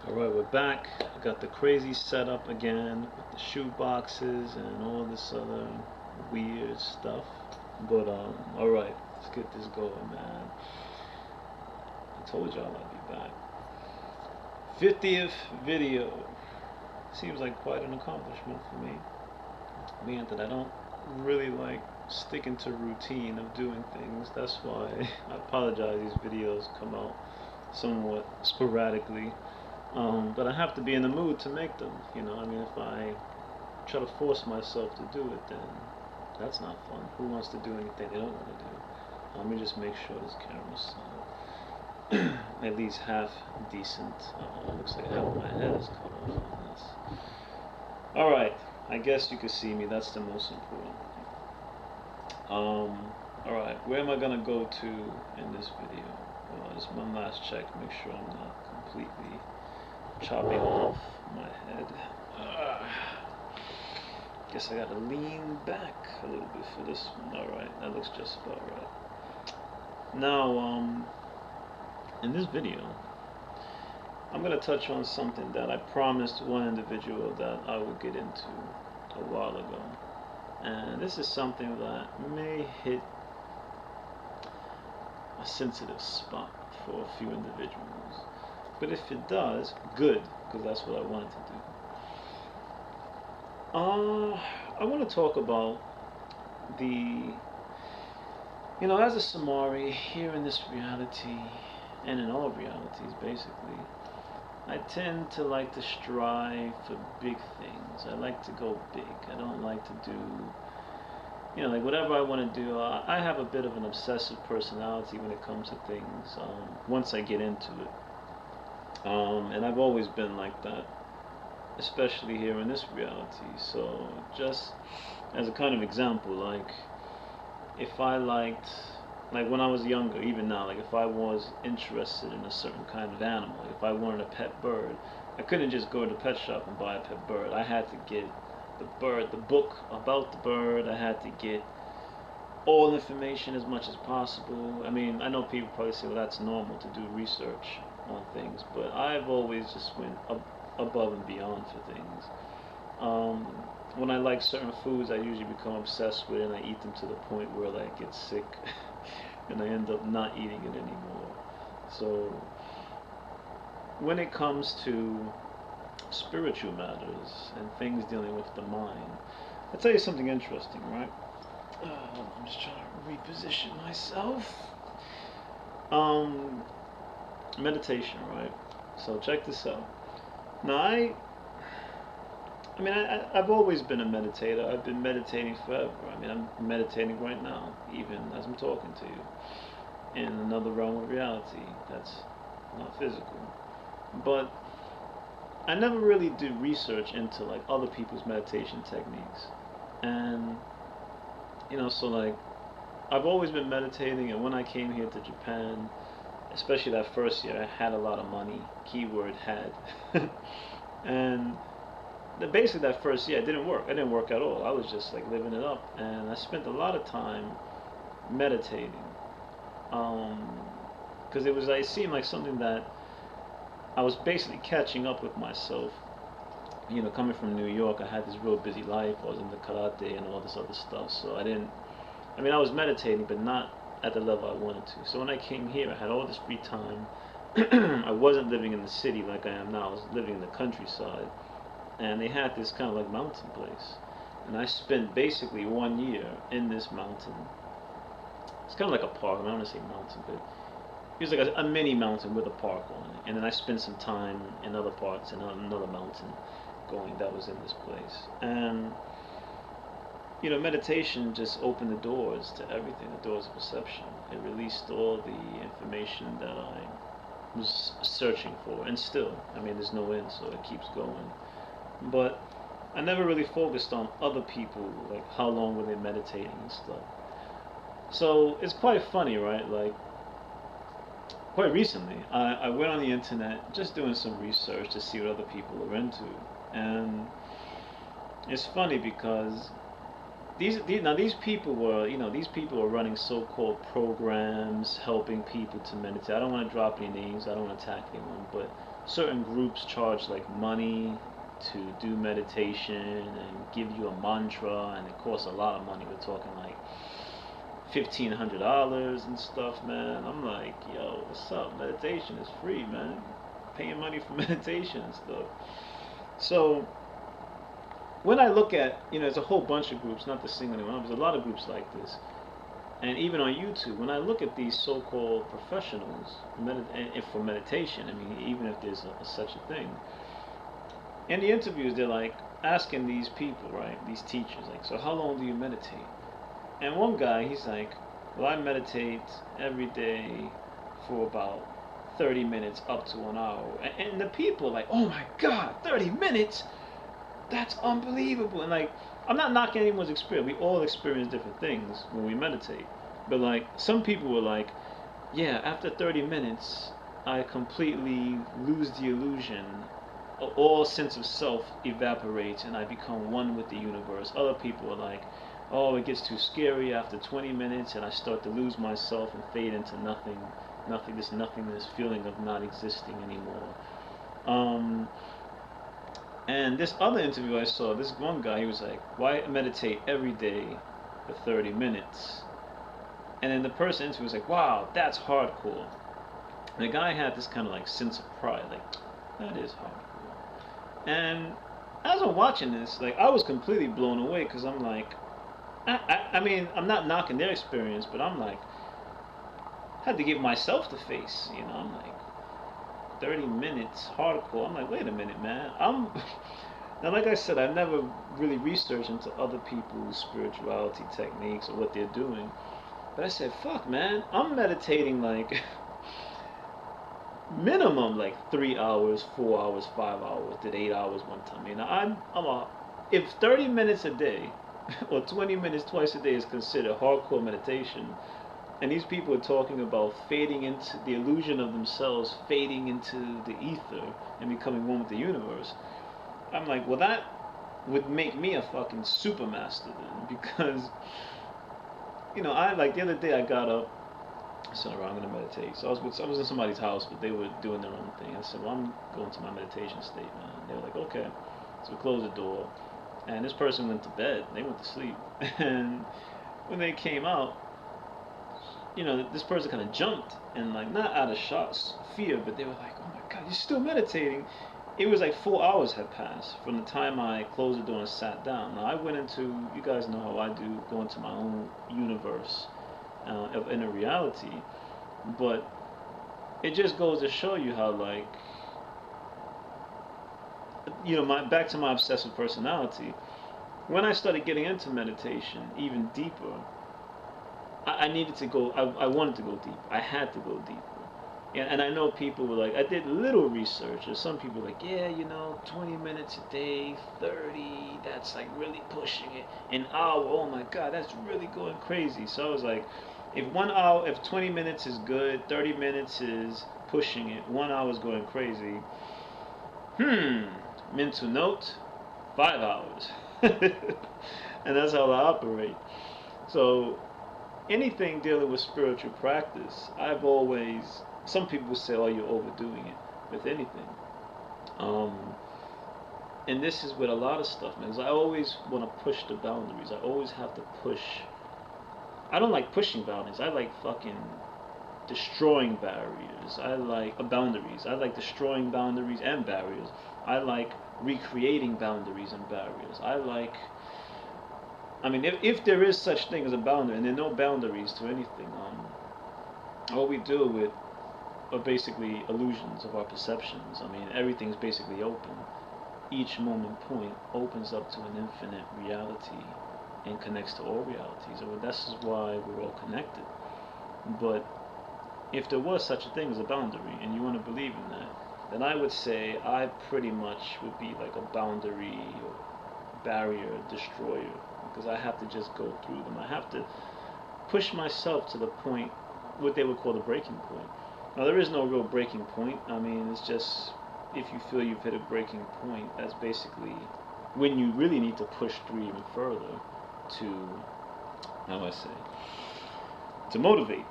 Alright, we're back. I got the crazy setup again with the shoe boxes and all this other weird stuff. But alright, let's get this going, man. I told y'all I'd be back. 50th video. Seems like quite an accomplishment for me. Being that I don't really like sticking to routine of doing things. That's why I apologize these videos come out somewhat sporadically. But I have to be in the mood to make them, you know. I mean, if I try to force myself to do it, then that's not fun. Who wants to do anything they don't want to do? Let me just make sure this camera's at least half decent. Looks like half of my head is cut off on this. Alright, I guess you can see me. That's the most important thing. Alright, where am I going to go to in this video? Just one last check, make sure I'm not completely chopping off my head. Guess I gotta lean back a little bit for this one. Alright, that looks just about right. Now, in this video, I'm gonna touch on something that I promised one individual that I would get into a while ago. And this is something that may hit a sensitive spot for a few individuals. But if it does, good, because that's what I wanted to do. I want to talk about as a Sumari, here in this reality, and in all realities, basically, I tend to like to strive for big things. I like to go big. I don't like to do, like whatever I want to do. I have a bit of an obsessive personality when it comes to things, once I get into it. And I've always been like that, especially here in this reality. So just as a kind of example, like if I liked, like when I was younger, even now, like if I was interested in a certain kind of animal, if I wanted a pet bird, I couldn't just go to the pet shop and buy a pet bird. I had to get the book about the bird. I had to get all information as much as possible. I mean, I know people probably say, well, that's normal to do research on things, but I've always just went above and beyond for things. When I like certain foods, I usually become obsessed with it, and I eat them to the point where like, I get sick and I end up not eating it anymore. So when it comes to spiritual matters and things dealing with the mind, I'll tell you something interesting, right? I'm just trying to reposition myself. Meditation, right? So check this out. Now I've always been a meditator. I've been meditating forever. I mean, I'm meditating right now, even as I'm talking to you, in another realm of reality that's not physical. But I never really did research into like other people's meditation techniques. And so like I've always been meditating, and when I came here to Japan, especially that first year, I had a lot of money. Keyword had. And basically that first year, it didn't work. It didn't work at all. I was just like living it up, and I spent a lot of time meditating, because it seemed like something that I was basically catching up with myself. Coming from New York, I had this real busy life. I was into karate and all this other stuff, so I was meditating, but not at the level I wanted to. So when I came here, I had all this free time. I wasn't living in the city like I am now. I was living in the countryside, and they had this kind of like mountain place, and I spent basically 1 year in this mountain. It's kind of like a park. I don't want to say mountain, but it was like a mini mountain with a park on it. And then I spent some time in other parts, in another mountain that was in this place. And meditation just opened the doors to everything, the doors of perception. It released all the information that I was searching for, and still, there's no end, so it keeps going. But I never really focused on other people, like how long were they meditating and stuff. So it's quite funny, right? Like, quite recently, I went on the internet just doing some research to see what other people are into. And it's funny because these people were running so-called programs helping people to meditate. I don't want to drop any names. I don't want to attack anyone, but certain groups charge like money to do meditation and give you a mantra, and it costs a lot of money. We're talking like $1,500 and stuff, man. I'm like, yo, what's up? Meditation is free, man. Paying money for meditation and stuff. So when I look at, there's a whole bunch of groups, not to single anyone, there's a lot of groups like this. And even on YouTube, when I look at these so-called professionals for meditation, I mean, even if there's such a thing, in the interviews, they're like asking these people, right, these teachers, like, so how long do you meditate? And one guy, he's like, well, I meditate every day for about 30 minutes up to an hour. And the people are like, oh my God, 30 minutes? That's unbelievable. And like, I'm not knocking anyone's experience. We all experience different things when we meditate. But like, some people were like, yeah, after 30 minutes, I completely lose the illusion. All sense of self evaporates and I become one with the universe. Other people are like, oh, it gets too scary after 20 minutes and I start to lose myself and fade into nothing, this nothingness, feeling of not existing anymore. And this other interview I saw, this one guy, he was like, why meditate every day for 30 minutes? And then the person interviewed was like, wow, that's hardcore. And the guy had this kind of like sense of pride, like, that is hardcore. And as I'm watching this, like, I was completely blown away because I'm like, I mean, I'm not knocking their experience, but I'm like, I had to give myself the face, I'm like, 30 minutes, hardcore. I'm like, wait a minute, man. Now, like I said, I've never really researched into other people's spirituality techniques or what they're doing. But I said, fuck, man, I'm meditating like minimum like 3 hours, 4 hours, 5 hours, did 8 hours one time. If 30 minutes a day or 20 minutes twice a day is considered hardcore meditation, and these people are talking about fading into the illusion of themselves, fading into the ether and becoming one with the universe, I'm like, well, that would make me a fucking super master then, because I like the other day I got up, I said, all right, I'm gonna meditate. So I was in somebody's house, but they were doing their own thing. I said, well, I'm going to my meditation state, man. They were like, okay. So we closed the door, and this person went to bed. They went to sleep, and when they came out, this person kind of jumped, and like, not out of fear, but they were like, oh my God, you're still meditating. It was like 4 hours had passed from the time I closed the door and sat down. Now I went into, you guys know how I do, go into my own universe of inner reality, but it just goes to show you how, like, back to my obsessive personality, when I started getting into meditation even deeper, I needed to go, I wanted to go deep. I had to go deeper. And I know people were like, I did little research, or some people were like, yeah, 20 minutes a day, 30, that's like really pushing it. An hour, oh my God, that's really going crazy. So I was like, if 20 minutes is good, 30 minutes is pushing it, 1 hour is going crazy. Mental note, 5 hours. And that's how I operate. So anything dealing with spiritual practice, some people say, oh, you're overdoing it with anything. And this is with a lot of stuff, man, because I always want to push the boundaries. I always have to push. I don't like pushing boundaries. I like fucking destroying barriers. I like boundaries. I like destroying boundaries and barriers. I like recreating boundaries and barriers. If there is such thing as a boundary, and there are no boundaries to anything, all we deal with are basically illusions of our perceptions. Everything's basically open. Each moment point opens up to an infinite reality and connects to all realities. And this is why we're all connected. But if there was such a thing as a boundary, and you want to believe in that, then I would say I pretty much would be like a boundary or barrier destroyer, because I have to just go through them. I have to push myself to the point, what they would call the breaking point. Now, there is no real breaking point. It's just, if you feel you've hit a breaking point, that's basically when you really need to push through even further to, to motivate,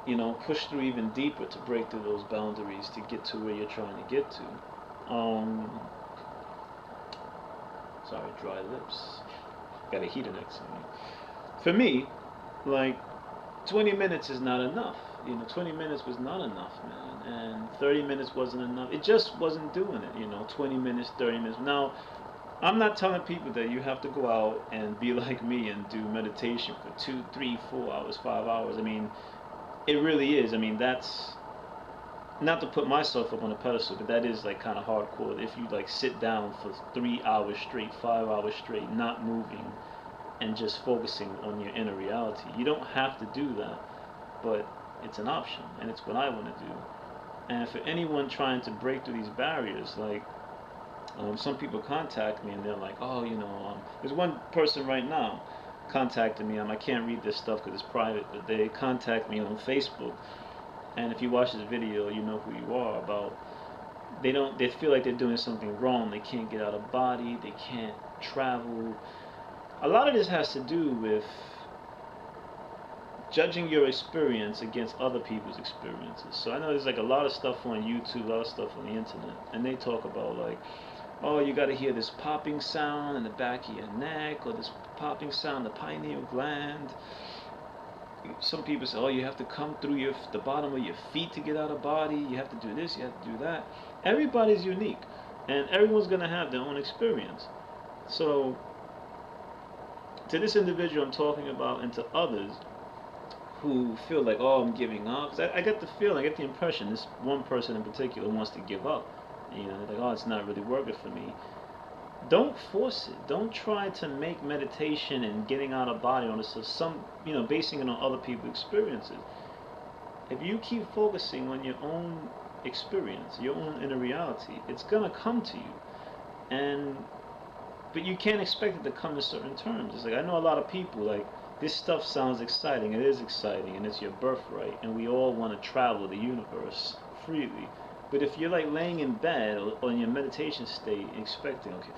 push through even deeper, to break through those boundaries, to get to where you're trying to get to. Um, sorry, dry lips. Got a heater next to me. For me, like 20 minutes is not enough. 20 minutes was not enough, man. And 30 minutes wasn't enough. It just wasn't doing it. 20 minutes, 30 minutes. Now, I'm not telling people that you have to go out and be like me and do meditation for 2, 3, 4 hours, 5 hours. I mean, it really is. I mean, that's not to put myself up on a pedestal, but that is like kind of hardcore. If you like sit down for 3 hours straight, 5 hours straight, not moving, and just focusing on your inner reality, you don't have to do that, but it's an option, and it's what I want to do. And for anyone trying to break through these barriers, like some people contact me and they're like, oh, there's one person right now contacting me. I can't read this stuff because it's private, but they contact me on Facebook. And if you watch this video, you know who you are. About they feel like they're doing something wrong. They can't get out of body. They can't travel. A lot of this has to do with judging your experience against other people's experiences. So I know there's like a lot of stuff on YouTube, a lot of stuff on the internet, and they talk about like, oh, you got to hear this popping sound in the back of your neck, or this popping sound in the pineal gland. Some people say, oh, you have to come through the bottom of your feet to get out of body. You have to do this, you have to do that. Everybody's unique, and everyone's going to have their own experience. So to this individual I'm talking about, and to others who feel like, oh, I'm giving up, 'cause I get the feeling, I get the impression this one person in particular wants to give up. They're like, oh, it's not really working for me. Don't force it. Don't try to make meditation and getting out of body on this, basing it on other people's experiences. If you keep focusing on your own experience, your own inner reality, it's gonna come to you. But you can't expect it to come in certain terms. It's like, I know a lot of people, like, this stuff sounds exciting. It is exciting, and it's your birthright, and we all want to travel the universe freely. But if you're like laying in bed or in your meditation state, expecting, okay,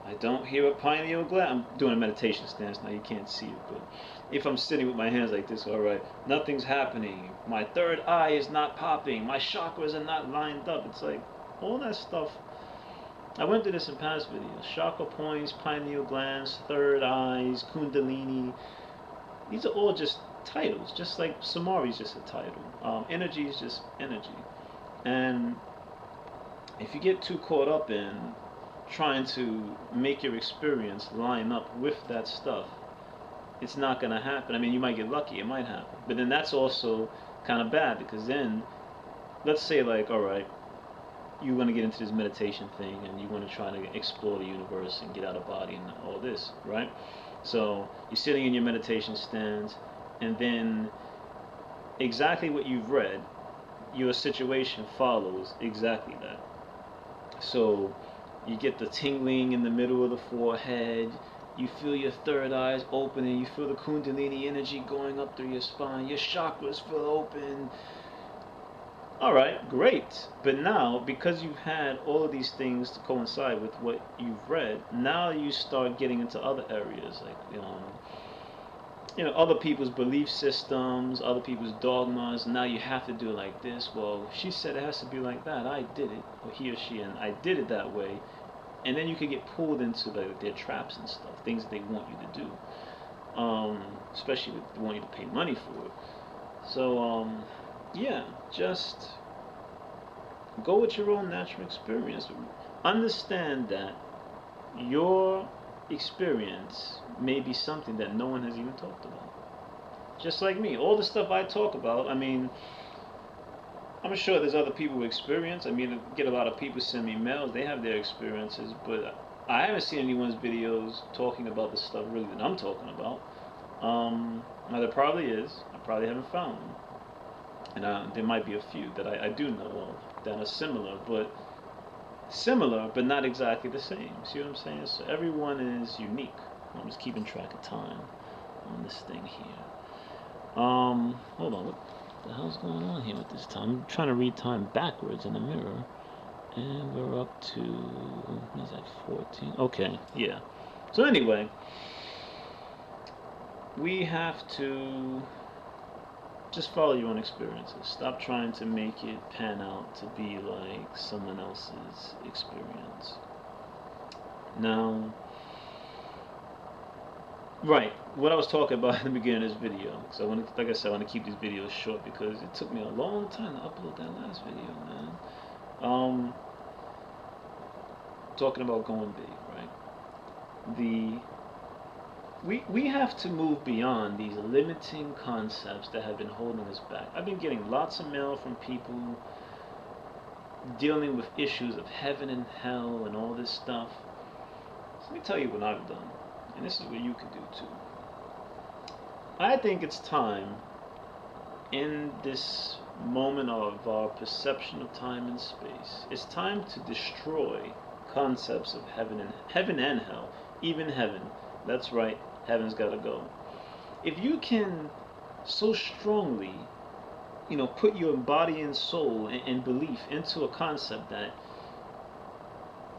I don't hear a pineal gland. I'm doing a meditation stance now, you can't see it, but if I'm sitting with my hands like this, all right, nothing's happening. My third eye is not popping. My chakras are not lined up. It's like all that stuff. I went through this in past videos. Chakra points, pineal glands, third eyes, kundalini. These are all just titles, just like Sumari is just a title. Energy is just energy. And if you get too caught up in trying to make your experience line up with that stuff, it's not going to happen. I mean, you might get lucky, it might happen. But then that's also kind of bad, because then, let's say like, all right, you want to get into this meditation thing and you want to try to explore the universe and get out of body and all this, right? So you're sitting in your meditation stance, and then exactly what you've read, your situation follows exactly that. So you get the tingling in the middle of the forehead, you feel your third eyes opening, you feel the kundalini energy going up through your spine, your chakras feel open. Alright, great. But now, because you've had all of these things to coincide with what you've read, now you start getting into other areas, like, other people's belief systems, other people's dogmas. Now you have to do it like this. Well, she said it has to be like that. I did it, or he or she, and I did it that way. And then you could get pulled into their traps and stuff, things that they want you to do, especially if they want you to pay money for it. So, yeah, just go with your own natural experience. Understand that your experience may be something that no one has even talked about. Just like me, all the stuff I talk about, I mean, I'm sure there's other people who experience. I mean, I get a lot of people send me mails, they have their experiences, but I haven't seen anyone's videos talking about the stuff really that I'm talking about. Now there probably is, I probably haven't found them. And there might be a few that I do know of that are similar, but not exactly the same. See what I'm saying? So everyone is unique. I'm just keeping track of time on this thing here. Hold on, what the hell's going on here with this time? I'm trying to read time backwards in the mirror, and we're up to, what is that, 14? Okay, yeah. So anyway, we have to just follow your own experiences. Stop trying to make it pan out to be like someone else's experience. Now, right, what I was talking about in the beginning of this video, because I want to, like I said, I want to keep these videos short because it took me a long time to upload that last video, man. Talking about going big, right? We have to move beyond these limiting concepts that have been holding us back. I've been getting lots of mail from people dealing with issues of heaven and hell and all this stuff. So let me tell you what I've done, and this is what you can do too. I think it's time, in this moment of our perception of time and space, it's time to destroy concepts of heaven and hell, even heaven. That's right, heaven's got to go. If you can so strongly, put your body and soul and belief into a concept that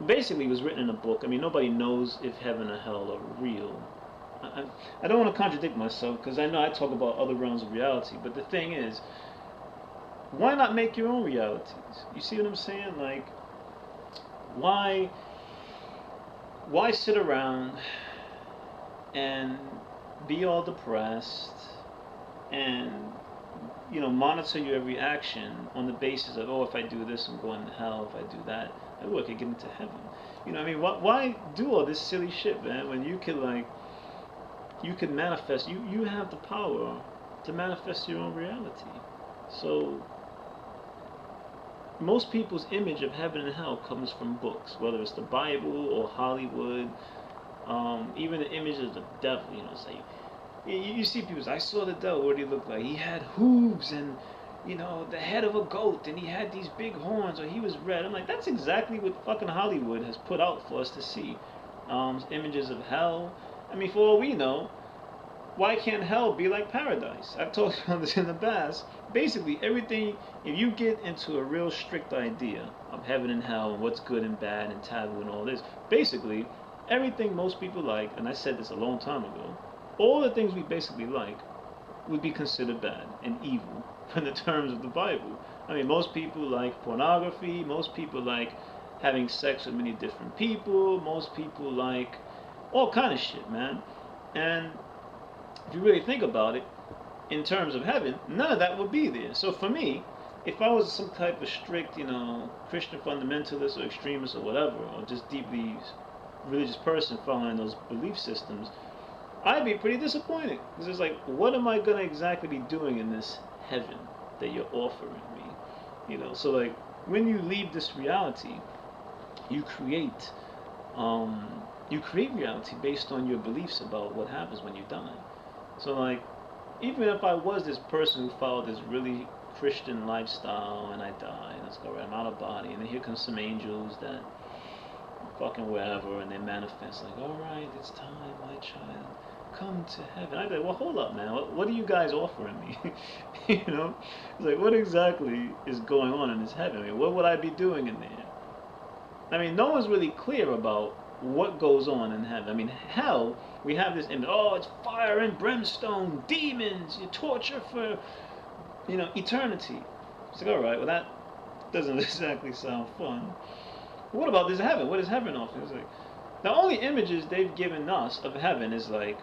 basically was written in a book. I mean, nobody knows if heaven or hell are real. I don't want to contradict myself because I know I talk about other realms of reality, but the thing is, why not make your own realities? You see what I'm saying? Like, why sit around and be all depressed and monitor your every action on the basis of, oh, if I do this I'm going to hell, if I do that I could get into heaven. I mean, why do all this silly shit, man, when you could manifest, you have the power to manifest your own reality. So most people's image of heaven and hell comes from books, whether it's the Bible or Hollywood. Even the image of the devil, it's like you see people say, I saw the devil. What did he look like? He had hooves and the head of a goat, and he had these big horns, or he was red. I'm like, that's exactly what fucking Hollywood has put out for us to see. Images of hell. I mean, for all we know, why can't hell be like paradise? I've talked about this in the past. Basically, everything, if you get into a real strict idea of heaven and hell and what's good and bad and taboo and all this, basically, everything most people like, and I said this a long time ago, all the things we basically like would be considered bad and evil in the terms of the Bible. I mean, most people like pornography, most people like having sex with many different people, most people like all kind of shit, man. And if you really think about it, in terms of heaven, none of that would be there. So for me, if I was some type of strict, Christian fundamentalist or extremist or whatever, or just deeply religious person following those belief systems, I'd be pretty disappointed. Because it's like, what am I going to exactly be doing in this heaven that you're offering me? So like, when you leave this reality, you create reality based on your beliefs about what happens when you die. So like, even if I was this person who followed this really Christian lifestyle and I die, and let's go right, I'm out of body, and then here comes some angels that fucking wherever, and they manifest like, all right, it's time, my child, come to heaven. I'd be like, well, hold up, man, what are you guys offering me? It's like, what exactly is going on in this heaven? I mean, what would I be doing in there? I mean, no one's really clear about what goes on in heaven. I mean, hell, we have this image, oh, it's fire and brimstone, demons, you torture for, eternity. It's like, all right, well, that doesn't exactly sound fun. What about this heaven? What is heaven offering? It's like, the only images they've given us of heaven is like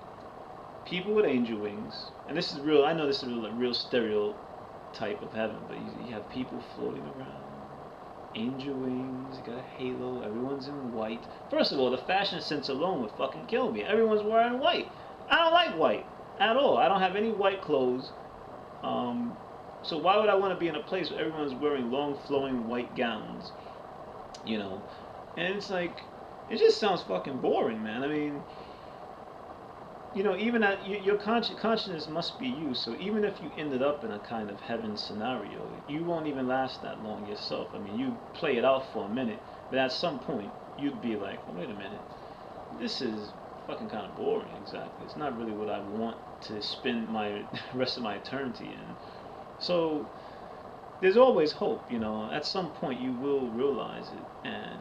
people with angel wings, and this is real. I know this is a real stereotype of heaven, but you have people floating around, angel wings, you got a halo, everyone's in white. First of all, the fashion sense alone would fucking kill me. Everyone's wearing white. I don't like white at all. I don't have any white clothes. So why would I want to be in a place where everyone's wearing long flowing white gowns? And it's like, it just sounds fucking boring, man. I mean, even that your consciousness must be you. So even if you ended up in a kind of heaven scenario, you won't even last that long yourself. I mean, you play it out for a minute, but at some point you'd be like, oh, wait a minute, this is fucking kind of boring. Exactly, it's not really what I want to spend my rest of my eternity in. So there's always hope. At some point you will realize it and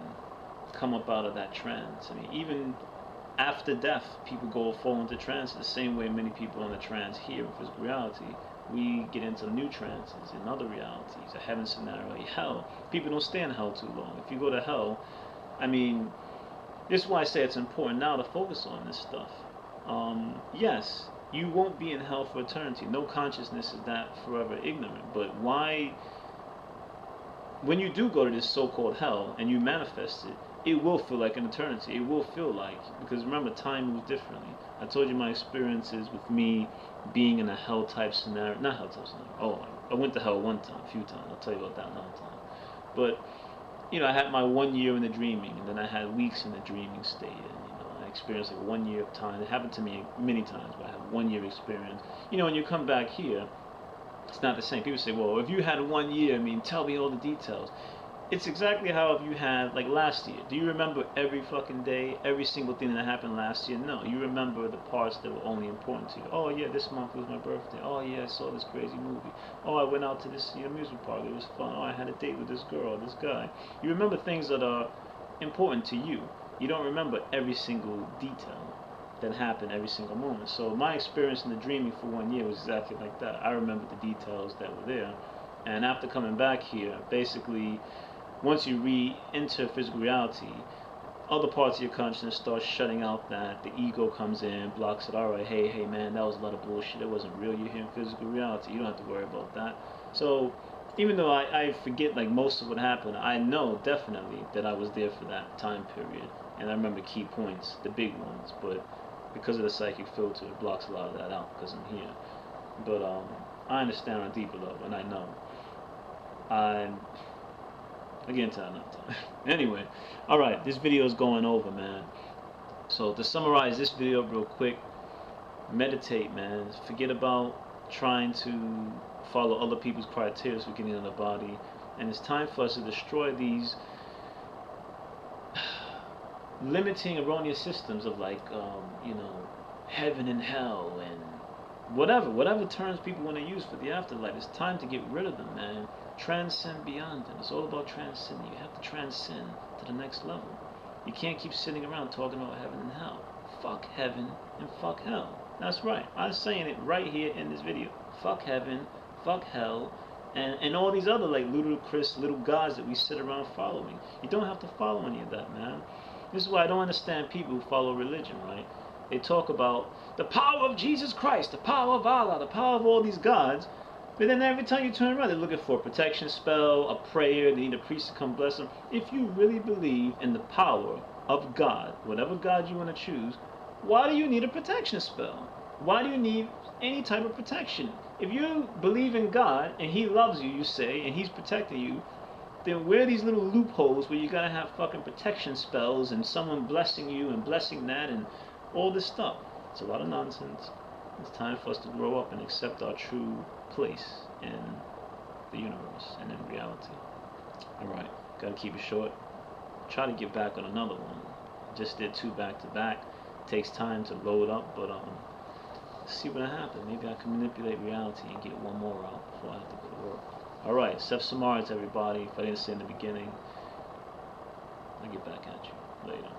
come up out of that trance. I mean, even after death, people fall into trance the same way many people in the trance here in physical reality we get into new trances and other realities, a heaven scenario, a hell. People don't stay in hell too long. If you go to hell, I mean, this is why I say it's important now to focus on this stuff. Yes, you won't be in hell for eternity. No consciousness is that forever ignorant. But why, when you do go to this so-called hell and you manifest it, it will feel like an eternity. It will feel like, because remember, time moves differently. I told you my experiences with me being in a hell type scenario. Not hell type scenario. Oh, I went to hell one time, a few times. I'll tell you about that another time. But, you know, I had my 1 year in the dreaming, and then I had weeks in the dreaming state. And, you know, I experienced like 1 year of time. It happened to me many times where I had 1 year experience. You know, when you come back here, it's not the same. People say, well, if you had 1 year, I mean, tell me all the details. It's exactly how if you had, like last year. Do you remember every fucking day, every single thing that happened last year? No. You remember the parts that were only important to you. Oh, yeah, this month was my birthday. Oh, yeah, I saw this crazy movie. Oh, I went out to this amusement park. It was fun. Oh, I had a date with this girl, this guy. You remember things that are important to you. You don't remember every single detail that happened every single moment. So my experience in the dreaming for 1 year was exactly like that. I remember the details that were there. And after coming back here, basically, once you re-enter physical reality, other parts of your consciousness start shutting out that. The ego comes in, blocks it. Alright, hey man, that was a lot of bullshit. It wasn't real. You're here in physical reality. You don't have to worry about that. So, even though I forget like most of what happened, I know definitely that I was there for that time period. And I remember key points, the big ones. But because of the psychic filter, it blocks a lot of that out because I'm here. But I understand on a deeper level, and I know. I'll get into that another time. Anyway, alright, this video is going over, man. So to summarize this video real quick, meditate, man. Forget about trying to follow other people's criteria for getting in the body. And it's time for us to destroy these limiting erroneous systems of like, you know, heaven and hell and whatever terms people want to use for the afterlife. It's time to get rid of them, man. Transcend beyond them. It's all about transcending. You have to transcend to the next level. You can't keep sitting around talking about heaven and hell. Fuck heaven and fuck hell. That's right. I'm saying it right here in this video. Fuck heaven, fuck hell, and all these other like ludicrous little gods that we sit around following. You don't have to follow any of that, man. This is why I don't understand people who follow religion, right? They talk about the power of Jesus Christ, the power of Allah, the power of all these gods. But then every time you turn around, they're looking for a protection spell, a prayer, they need a priest to come bless them. If you really believe in the power of God, whatever God you want to choose, why do you need a protection spell? Why do you need any type of protection? If you believe in God, and He loves you, you say, and He's protecting you, then where are these little loopholes where you gotta have fucking protection spells and someone blessing you and blessing that and all this stuff? It's a lot of nonsense. It's time for us to grow up and accept our true place in the universe and in reality. Alright, gotta keep it short. Try to get back on another one. Just did 2 back to back. Takes time to load up, but see what happens. Maybe I can manipulate reality and get one more out before I have to go to work. Alright, SETH SUMARI to everybody. If I didn't say in the beginning, I'll get back at you later.